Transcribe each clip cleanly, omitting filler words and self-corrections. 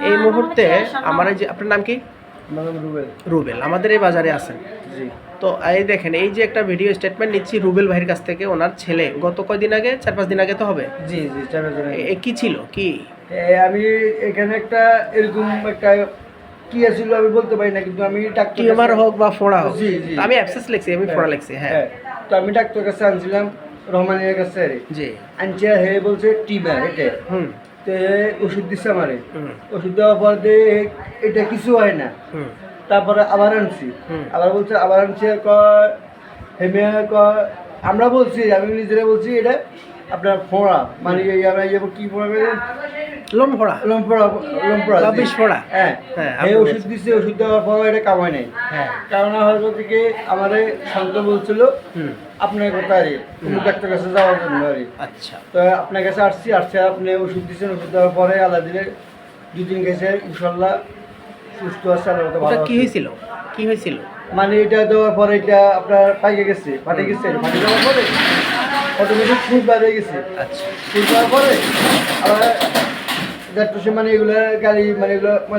এই মুহূর্তে আমার এই যে আপনার নাম কি? রুবেল। রুবেল আমাদের এই বাজারে আছেন। জি। তো এই দেখেন এই যে একটা ভিডিও স্টেটমেন্ট নিচ্ছি রুবেল ভাইয়ের কাছ থেকে। ওনার ছেলে গত কয়দিন আগে 4-5 দিন আগে তো হবে। জি জি 4 দিন আগে। কি ছিল কি? আমি এখানে একটা এরকম একটা কি আছিল আমি বলতে পারি না, কিন্তু আমি ডাক্তার টিউমার হোক বা ফোড়া হোক। জি জি আমি অ্যাবসেস লিখছি, আমি ফোড়া লিখছি। হ্যাঁ তো আমি ডাক্তার কাছে আনছিলাম, রহমানের কাছে। জি। আনছে হে বলছে টিউমার এটা। হুম। তো ওষুধ দিচ্ছে আমারে। ওষুধ দেওয়ার পর এটা কিছু হয় না। তারপরে আবার আনছি, আবার বলছে আবার আনছে হেমিয়া আমরা বলছি, আমি নিজেরা বলছি এটা আপনার ফোড়া, মানে আমরা কি ফোড়া লোম ফোড়া, লোম ফোড়া, লোম ফোড়া, বিষ ফোড়া। হ্যাঁ এই ওষুধ দিচ্ছে, ওষুধ দেওয়ার পর এটা কামায় নাই। হ্যাঁ কারণ হয়তো থেকে আমারে শান্ত বলছিল আপনার কথা আর তুমি ডাক্তার কাছে যাওয়ার জন্য আর। আচ্ছা। তো আপনার কাছে আসছি, আপনি ওষুধ দিচ্ছেন, ওষুধ দেওয়ার পরে আল্লাহ দিলে 2 দিন গেছে, ইনশাল্লাহ সুস্থ আছে। ওটা কি হয়েছিল? কি হয়েছিল? মানে এটা দেওয়ার পরে এটা আপনার পাইকে গেছে, ফাটে গেছে, ফাটে যাওয়ার পরে অটোমেটিক ফুল বার হয়ে গেছে। আচ্ছা। ফুল যাওয়ার পরে আবার মানে এগুলো গাড়ি মানে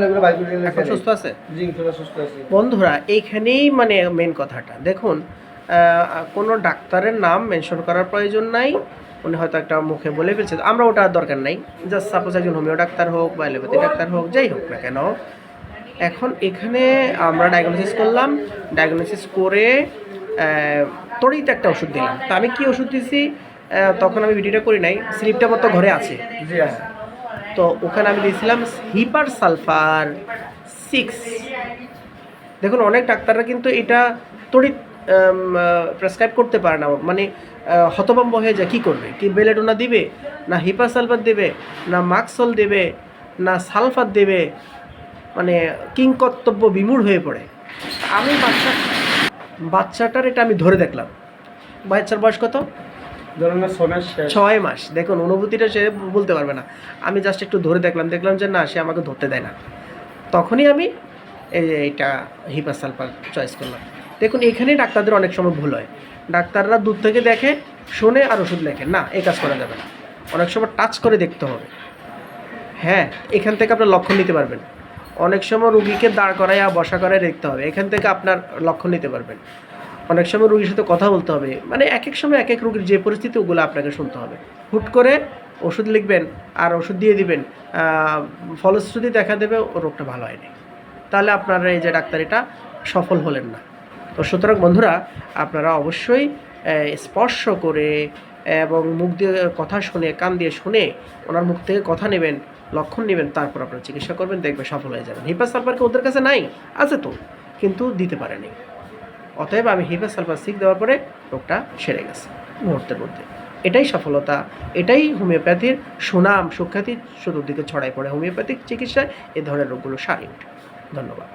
এগুলো বাইক করে এখন সুস্থ আছে? জি ইনশাল্লাহ সুস্থ আছে। বন্ধুরা এইখানেই মানে মেন কথাটা দেখুন, কোনো ডাক্তারের নাম মেনশন করার প্রয়োজন নাই। উনি হয়তো একটা মুখে বলে ফেলছে, আমরা ওটা দরকার নাই। জাস্ট সাপোজ একজন হোমিও ডাক্তার হোক বা এলোপ্যাথি ডাক্তার হোক, যাই হোক না কেন, এখন এখানে আমরা ডায়াগনোসিস করলাম, ডায়াগনোসিস করে তড়িৎ একটা ওষুধ দিলাম। তা আমি কি ওষুধ দিয়েছি তখন আমি ভিডিওটা করি নাই, স্লিপটা মতো ঘরে আছে। জি আছে। তো ওখানে আমি দিয়েছিলাম হিপার সালফার 6। দেখুন অনেক ডাক্তাররা কিন্তু এটা তড়িৎ প্রেসক্রাইব করতে পারে না, মানে হতভম্ব হয়ে যায়। কী করবে? কি বেলেডোনা দিবে, না হিপার সালফার দেবে, না মাক্সল দেবে, না সালফার দেবে, মানে কিংকর্তব্য বিমূঢ় হয়ে পড়ে। আমি বাচ্চাটার এটা আমি ধরে দেখলাম। বাচ্চার বয়স কত? ধরুন 6 মাস। দেখুন অনুভূতিটা সে বলতে পারবে না। আমি জাস্ট একটু ধরে দেখলাম যে না, সে আমাকে ধরতে দেয় না। তখনই আমি এইটা হিপার সালফার চয়েস করলাম। দেখুন এখানেই ডাক্তারদের অনেক সময় ভুল হয়। ডাক্তাররা দূর থেকে দেখে, শোনে আর ওষুধ লেখে। না, এই কাজ করা যাবে না। অনেক সময় টাচ করে দেখতে হবে। হ্যাঁ, এখান থেকে আপনার লক্ষণ নিতে পারবেন। অনেক সময় রুগীকে দাঁড় করাইয়া বসা করায় দেখতে হবে, এখান থেকে আপনার লক্ষণ নিতে পারবেন। অনেক সময় রুগীর সাথে কথা বলতে হবে, মানে এক এক সময় এক এক রুগীর যে পরিস্থিতি ওগুলো আপনাকে শুনতে হবে। হুট করে ওষুধ লিখবেন আর ওষুধ দিয়ে দিবেন, ফলশ্রুতি দেখা দেবে ও রোগটা ভালো হয়নি, তাহলে আপনারা এই যে ডাক্তার এটা সফল হলেন না। তো সুতরাং বন্ধুরা, আপনারা অবশ্যই স্পর্শ করে এবং মুখ দিয়ে কথা শুনে, কান দিয়ে শুনে, ওনার মুখ থেকে কথা নেবেন, লক্ষণ নেবেন, তারপর আপনারা চিকিৎসা করবেন, দেখবে সফল হয়ে যাবেন। হিপার সালফারকে ওদের কাছে নাই, আছে তো, কিন্তু দিতে পারেনি। অতএব আমি হিপার সালফার 6 দেওয়ার পরে রোগটা সেরে গেছে মুহূর্তের মধ্যে। এটাই সফলতা, এটাই হোমিওপ্যাথির সুনাম সুখ্যাতি চতুর্দিকে ছড়াই পড়ে। হোমিওপ্যাথিক চিকিৎসায় এ ধরনের রোগগুলো সারিয়ে ওঠে। ধন্যবাদ।